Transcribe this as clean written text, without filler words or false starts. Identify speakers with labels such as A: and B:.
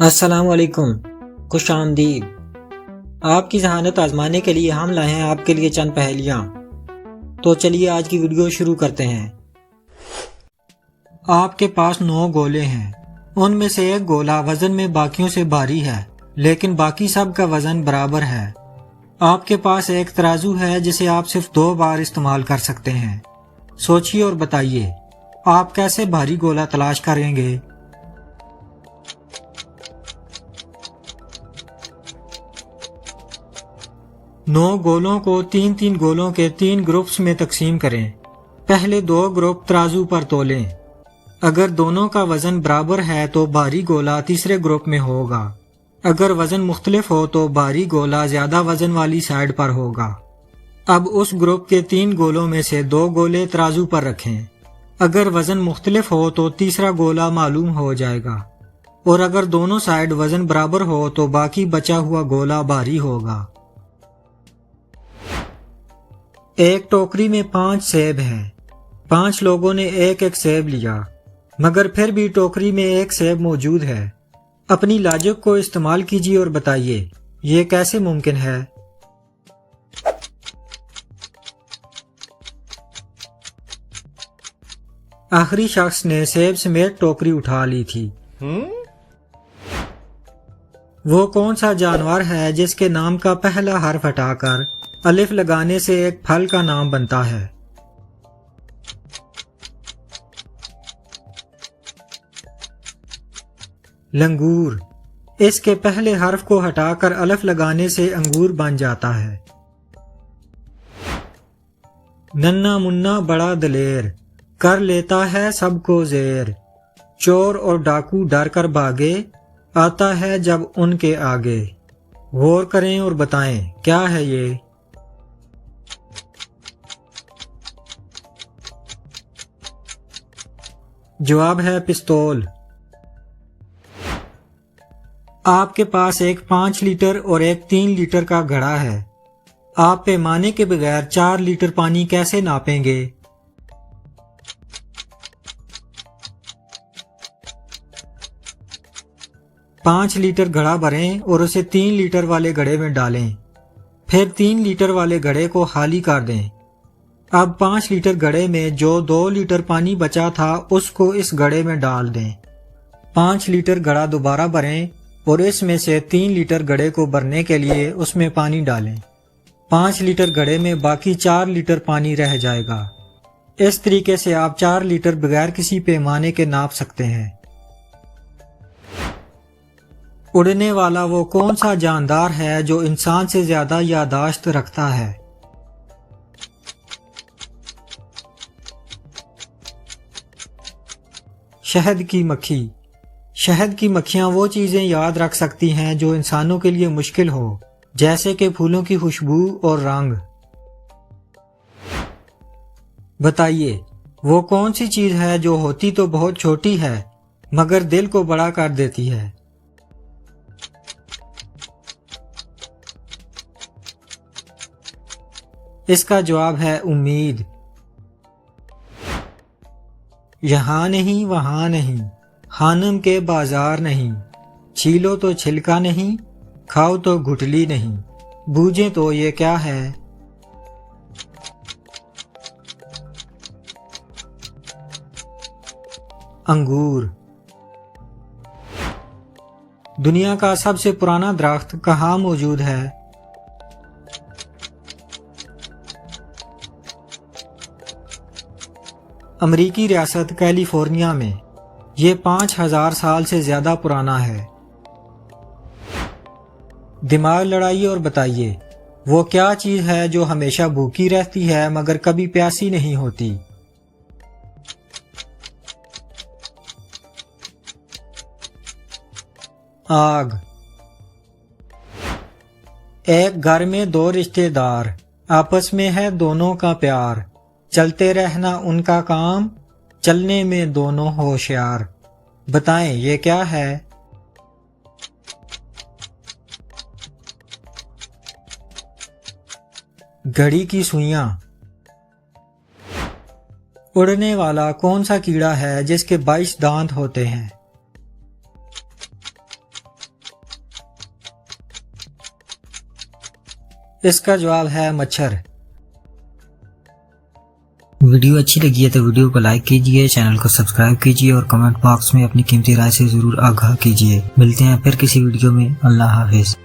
A: السلام علیکم، خوش آمدید۔ آپ کی ذہانت آزمانے کے لیے ہم لائے ہیں آپ کے لیے چند پہیلیاں۔ تو چلیے آج کی ویڈیو شروع کرتے ہیں۔ آپ کے پاس 9 گولے ہیں، ان میں سے ایک گولا وزن میں باقیوں سے بھاری ہے، لیکن باقی سب کا وزن برابر ہے۔ آپ کے پاس ایک ترازو ہے جسے آپ صرف 2 بار استعمال کر سکتے ہیں۔ سوچئے اور بتائیے، آپ کیسے بھاری گولا تلاش کریں گے؟ نو گولوں کو 3 گولوں کے 3 گروپس میں تقسیم کریں۔ پہلے 2 گروپ ترازو پر تولیں۔ اگر دونوں کا وزن برابر ہے تو بھاری گولا تیسرے گروپ میں ہوگا۔ اگر وزن مختلف ہو تو بھاری گولا زیادہ وزن والی سائیڈ پر ہوگا۔ اب اس گروپ کے 3 گولوں میں سے 2 گولے ترازو پر رکھیں۔ اگر وزن مختلف ہو تو تیسرا گولا معلوم ہو جائے گا، اور اگر دونوں سائیڈ وزن برابر ہو تو باقی بچا ہوا گولا بھاری ہوگا۔ ایک ٹوکری میں 5 سیب ہیں۔ 5 لوگوں نے ایک سیب لیا، مگر پھر بھی ٹوکری میں ایک سیب موجود ہے۔ اپنی لاجک کو استعمال کیجیے اور بتائیے، یہ کیسے ممکن ہے؟ آخری شخص نے سیب سمیت ٹوکری اٹھا لی تھی۔ وہ کون سا جانور ہے جس کے نام کا پہلا حرف ہٹا کر الف لگانے سے ایک پھل کا نام بنتا ہے؟ لنگور۔ اس کے پہلے حرف کو ہٹا کر الف لگانے سے انگور بن جاتا ہے۔ ننھا منا بڑا دلیر، کر لیتا ہے سب کو زیر۔ چور اور ڈاکو ڈر کر بھاگے، آتا ہے جب ان کے آگے۔ غور کریں اور بتائیں، کیا ہے یہ؟ جواب ہے پستول۔ آپ کے پاس ایک 5 لیٹر اور ایک 3 لیٹر کا گھڑا ہے۔ آپ پیمانے کے بغیر 4 لیٹر پانی کیسے ناپیں گے؟ پانچ لیٹر گھڑا بھریں اور اسے 3 لیٹر والے گھڑے میں ڈالیں، پھر 3 لیٹر والے گھڑے کو خالی کر دیں۔ اب 5 لیٹر گھڑے میں جو 2 لیٹر پانی بچا تھا اس کو اس گھڑے میں ڈال دیں۔ 5 لیٹر گھڑا دوبارہ بھریں اور اس میں سے 3 لیٹر گھڑے کو بھرنے کے لیے اس میں پانی ڈالیں۔ 5 لیٹر گھڑے میں باقی 4 لیٹر پانی رہ جائے گا۔ اس طریقے سے آپ 4 لیٹر بغیر کسی پیمانے کے ناپ سکتے ہیں۔ اڑنے والا وہ کون سا جاندار ہے جو انسان سے زیادہ یادداشت رکھتا ہے؟ شہد کی مکھی۔ شہد کی مکھیاں وہ چیزیں یاد رکھ سکتی ہیں جو انسانوں کے لیے مشکل ہو، جیسے کہ پھولوں کی خوشبو اور رنگ۔ بتائیے، وہ کون سی چیز ہے جو ہوتی تو بہت چھوٹی ہے مگر دل کو بڑا کر دیتی ہے؟ اس کا جواب ہے امید۔ یہاں نہیں وہاں نہیں، خانم کے بازار نہیں، چھیلو تو چھلکا نہیں، کھاؤ تو گٹلی نہیں، بوجھیں تو یہ کیا ہے؟ انگور۔ دنیا کا سب سے پرانا درخت کہاں موجود ہے؟ امریکی ریاست کیلیفورنیا میں۔ یہ 5000 سال سے زیادہ پرانا ہے۔ دماغ لڑائیے اور بتائیے، وہ کیا چیز ہے جو ہمیشہ بھوکی رہتی ہے مگر کبھی پیاسی نہیں ہوتی؟ آگ۔ ایک گھر میں 2 رشتے دار، آپس میں ہے دونوں کا پیار، چلتے رہنا ان کا کام، چلنے میں دونوں ہوشیار۔ بتائیں یہ کیا ہے؟ گھڑی کی سوئیاں۔ اڑنے والا کون سا کیڑا ہے جس کے 22 دانت ہوتے ہیں؟ اس کا جواب ہے مچھر۔
B: ویڈیو اچھی لگی ہے تو ویڈیو کو لائک کیجئے، چینل کو سبسکرائب کیجئے اور کمنٹ باکس میں اپنی قیمتی رائے سے ضرور آگاہ کیجئے۔ ملتے ہیں پھر کسی ویڈیو میں۔ اللہ حافظ۔